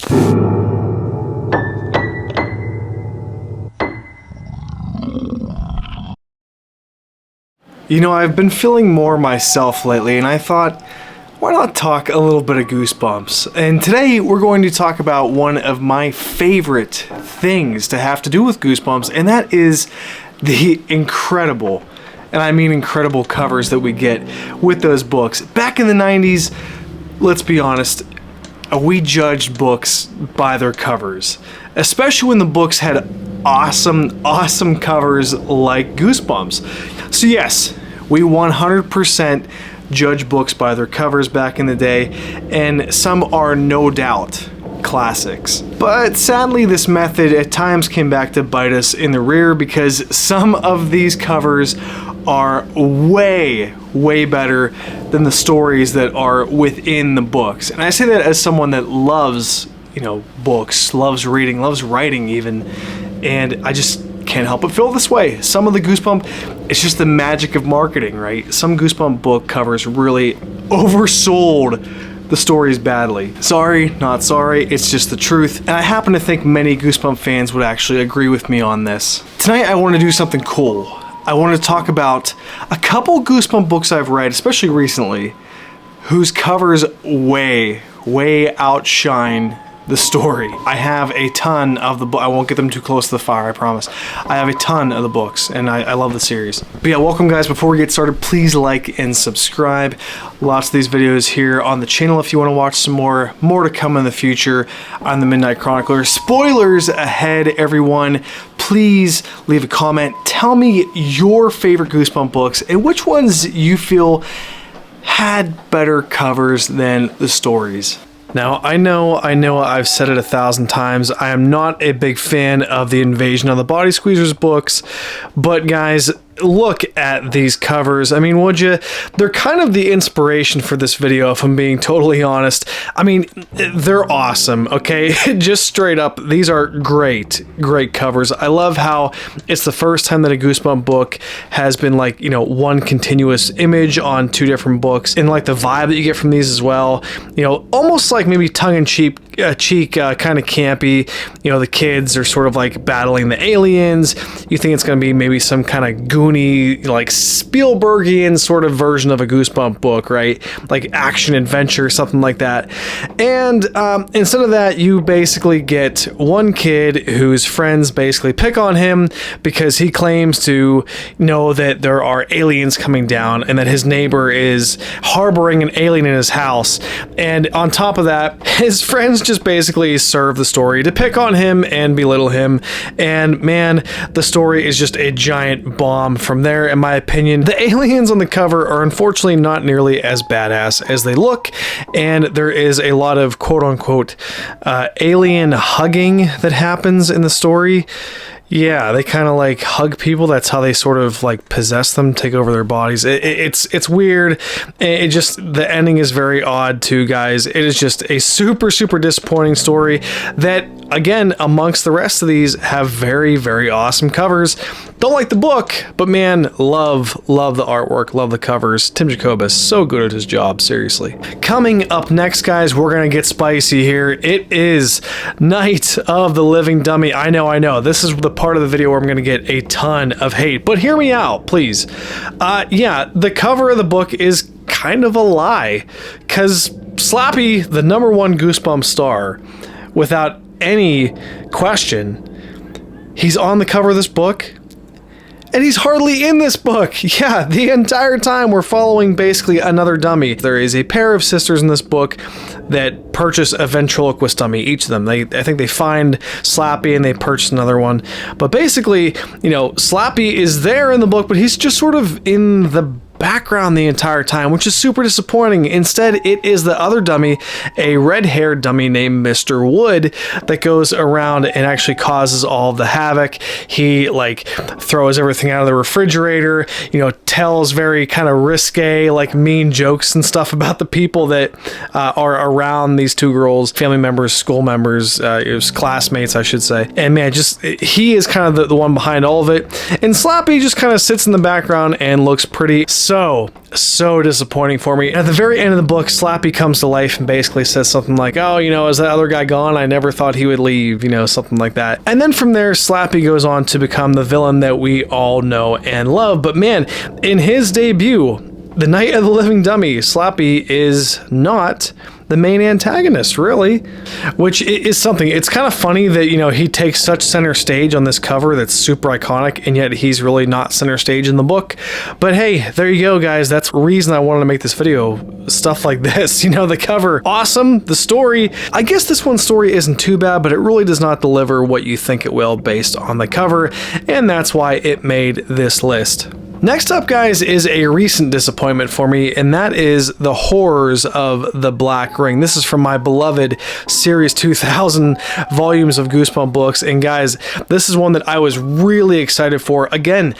You know, I've been feeling more myself lately, and I thought, why not talk a little bit of Goosebumps? And today we're going to talk about one of my favorite things to have to do with Goosebumps, and that is the incredible, and I mean incredible, covers that we get with those books. Back in the 90s, let's be honest, we judged books by their covers, especially when the books had awesome covers like Goosebumps. So yes, we 100% judge books by their covers back in the day, and some are no doubt classics. But sadly, this method at times came back to bite us in the rear because some of these covers are way better than the stories that are within the books. And I say that as someone that loves, you know, books, loves reading, loves writing even, and I just can't help but feel this way. Some of the Goosebump, it's just the magic of marketing, right? Some Goosebump book covers really oversold the stories badly. Sorry, not sorry, it's just the truth. And I happen to think many Goosebump fans would actually agree with me on this. Tonight I want to do something cool. I want to talk about a couple Goosebump books I've read, especially recently, whose covers way outshine the story. I have a ton of the book. I won't get them too close to the fire, I promise. I have a ton of the books, and I love the series. But yeah, welcome guys. Before we get started, please like and subscribe. Lots of these videos here on the channel if you want to watch some more. More to come in the future on the Midnight Chronicler. Spoilers ahead, everyone. Please leave a comment. Tell me your favorite Goosebump books and which ones you feel had better covers than the stories. Now, I know I've said it 1,000 times, I am not a big fan of the Invasion of the Body Squeezers books, but guys, look at these covers. I mean, would you? They're kind of the inspiration for this video, if I'm being totally honest. I mean, they're awesome, okay? Just straight up, these are great covers. I love how it's the first time that a Goosebump book has been like, you know, one continuous image on two different books, and like the vibe that you get from these as well, you know, almost like maybe tongue-in-cheek, kind of campy. You know, the kids are sort of like battling the aliens. You think it's going to be maybe some kind of goony, like Spielbergian sort of version of a Goosebump book, right? Like action adventure, something like that. And instead of that, you basically get one kid whose friends basically pick on him because he claims to know that there are aliens coming down and that his neighbor is harboring an alien in his house. And on top of that, his friends just basically serve the story to pick on him and belittle him. And man, the story is just a giant bomb from there, in my opinion. The aliens on the cover are unfortunately not nearly as badass as they look, and there is a lot of quote-unquote alien hugging that happens in the story. Yeah, they kind of like hug people. That's how they sort of like possess them, take over their bodies. It's weird. It just, the ending is very odd too, guys. It is just a super disappointing story that, again, amongst the rest of these, have very awesome covers. Don't like the book, but man, love the artwork, love the covers. Tim Jacobus, so good at his job, seriously. Coming up next, guys, we're gonna get spicy here. It is Night of the Living Dummy. I know. This is the part of the video where I'm gonna get a ton of hate, but hear me out, please. Yeah, the cover of the book is kind of a lie, because Slappy, the #1 Goosebumps star, without any question, he's on the cover of this book. And he's hardly in this book. Yeah, the entire time we're following basically another dummy. There is a pair of sisters in this book that purchase a ventriloquist dummy, each of them. I think they find Slappy and they purchase another one. But basically, you know, Slappy is there in the book, but he's just sort of in the background the entire time, which is super disappointing. Instead, it is the other dummy, a red-haired dummy named Mr. Wood, that goes around and actually causes all the havoc. He like throws everything out of the refrigerator, you know, tells very kind of risque, like mean jokes and stuff about the people that are around these two girls, family members, school members, classmates, I should say. And man, just he is kind of the one behind all of it. And Slappy just kind of sits in the background and looks pretty so disappointing for me. At the very end of the book, Slappy comes to life and basically says something like, oh, you know, is that other guy gone? I never thought he would leave, you know, something like that. And then from there, Slappy goes on to become the villain that we all know and love. But man, in his debut, The Night of the Living Dummy, Slappy is not the main antagonist, really, which is something. It's kind of funny that, you know, he takes such center stage on this cover that's super iconic, and yet he's really not center stage in the book. But hey, there you go, guys. That's the reason I wanted to make this video. Stuff like this, you know, the cover, awesome. The story, I guess this one's story isn't too bad, but it really does not deliver what you think it will based on the cover, and that's why it made this list. Next up, guys, is a recent disappointment for me, and that is The Horrors of the Black Ring. This is from my beloved Series 2000 volumes of Goosebumps books, and guys, this is one that I was really excited for. Again,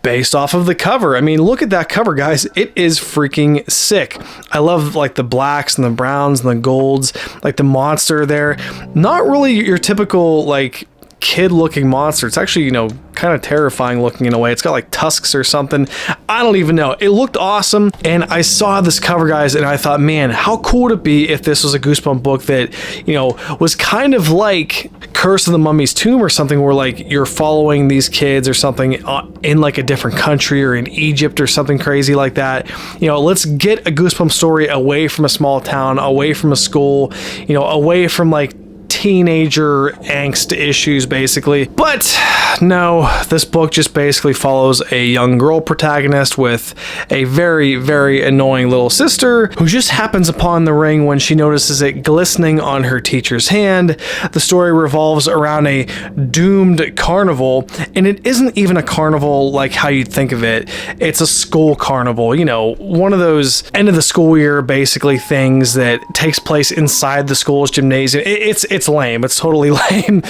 based off of the cover. I mean, look at that cover, guys. It is freaking sick. I love like the blacks and the browns and the golds, like the monster there. Not really your typical like kid looking monster. It's actually, you know, kind of terrifying looking in a way. It's got like tusks or something. I don't even know. It looked awesome, and I saw this cover, guys, and I thought, man, how cool would it be if this was a Goosebumps book that, you know, was kind of like Curse of the Mummy's Tomb or something, where like you're following these kids or something in like a different country or in Egypt or something crazy like that. You know, let's get a Goosebumps story away from a small town, away from a school, you know, away from like teenager angst issues, basically. But no, this book just basically follows a young girl protagonist with a very, very annoying little sister who just happens upon the ring when she notices it glistening on her teacher's hand. The story revolves around a doomed carnival, and it isn't even a carnival like how you'd think of it. It's a school carnival, you know, one of those end of the school year basically things that takes place inside the school's gymnasium. It's lame. It's totally lame.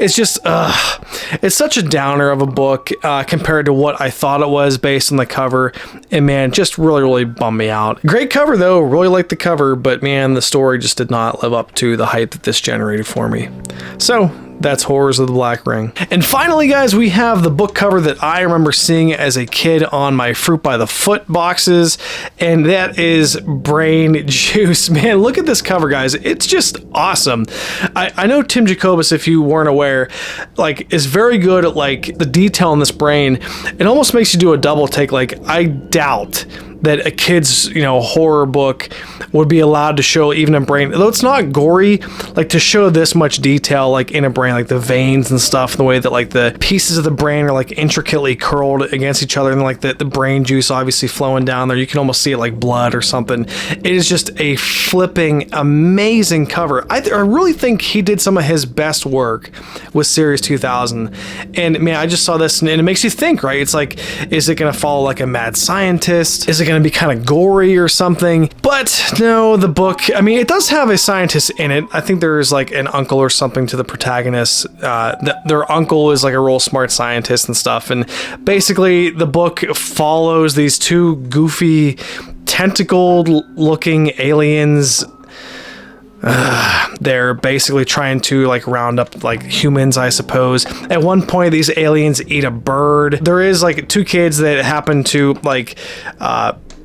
It's just, it's such a downer of a book compared to what I thought it was based on the cover. And man, just really, really bummed me out. Great cover though. Really liked the cover, but man, the story just did not live up to the hype that this generated for me. So that's Horrors of the Black Ring. And finally, guys, we have the book cover that I remember seeing as a kid on my Fruit by the Foot boxes, and that is Brain Juice. Man, look at this cover, guys. It's just awesome. I know Tim Jacobus, if you weren't aware, like is very good at like the detail in this brain. It almost makes you do a double take. Like, I doubt that a kid's, you know, horror book would be allowed to show even a brain, though it's not gory, like to show this much detail like in a brain, like the veins and stuff, the way that like the pieces of the brain are like intricately curled against each other, and like the brain juice obviously flowing down there. You can almost see it like blood or something. It is just a flipping amazing cover. I really think he did some of his best work with Series 2000. And man, I just saw this and it makes you think, right? It's like, is it going to follow like a mad scientist? Is it going to be kind of gory or something? But no, the book, I mean, it does have a scientist in it. I think there's like an uncle or something to the protagonist. Their uncle is like a real smart scientist and stuff. And basically the book follows these two goofy tentacled looking aliens. They're basically trying to like round up like humans, I suppose. At one point, these aliens eat a bird. There is like two kids that happen to like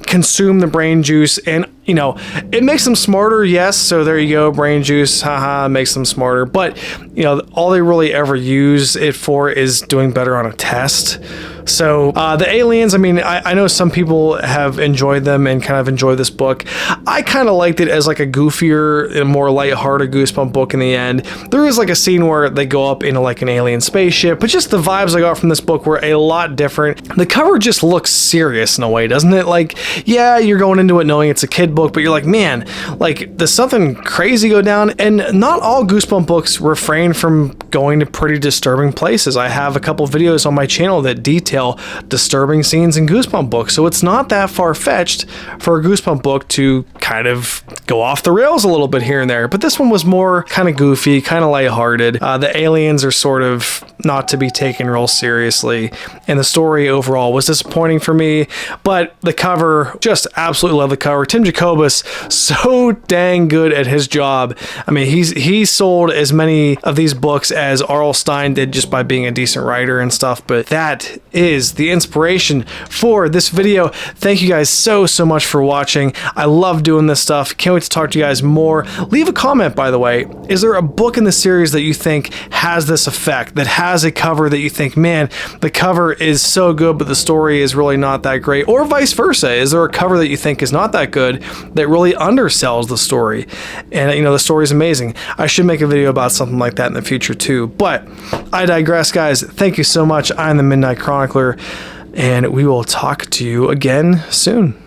consume the brain juice, and you know, it makes them smarter, yes, so there you go, brain juice, haha, makes them smarter, but you know, all they really ever use it for is doing better on a test. So the aliens, I mean, I know some people have enjoyed them and kind of enjoy this book. I kind of liked it as like a goofier and more lighthearted Goosebumps book in the end. There is like a scene where they go up into like an alien spaceship, but just the vibes I got from this book were a lot different. The cover just looks serious in a way, doesn't it? Like, yeah, you're going into it knowing it's a kid book, but you're like, man, like, does something crazy go down? And not all Goosebumps books refrain from going to pretty disturbing places. I have a couple videos on my channel that detail disturbing scenes in Goosebumps books, so it's not that far-fetched for a Goosebumps book to kind of go off the rails a little bit here and there. But this one was more kind of goofy, kind of lighthearted. The aliens are sort of not to be taken real seriously, and the story overall was disappointing for me, but the cover, just absolutely love the cover. Tim Jacobus Jacobus so dang good at his job. I mean, he sold as many of these books as R.L. Stine did just by being a decent writer and stuff, but that is the inspiration for this video. Thank you guys so much for watching. I love doing this stuff. Can't wait to talk to you guys more. Leave a comment, by the way. Is there a book in the series that you think has this effect, that has a cover that you think, man, the cover is so good, but the story is really not that great? Or vice versa. Is there a cover that you think is not that good that really undersells the story? And, you know, the story is amazing. I should make a video about something like that in the future too. But I digress, guys. Thank you so much. I'm the Midnight Chronicler, and we will talk to you again soon.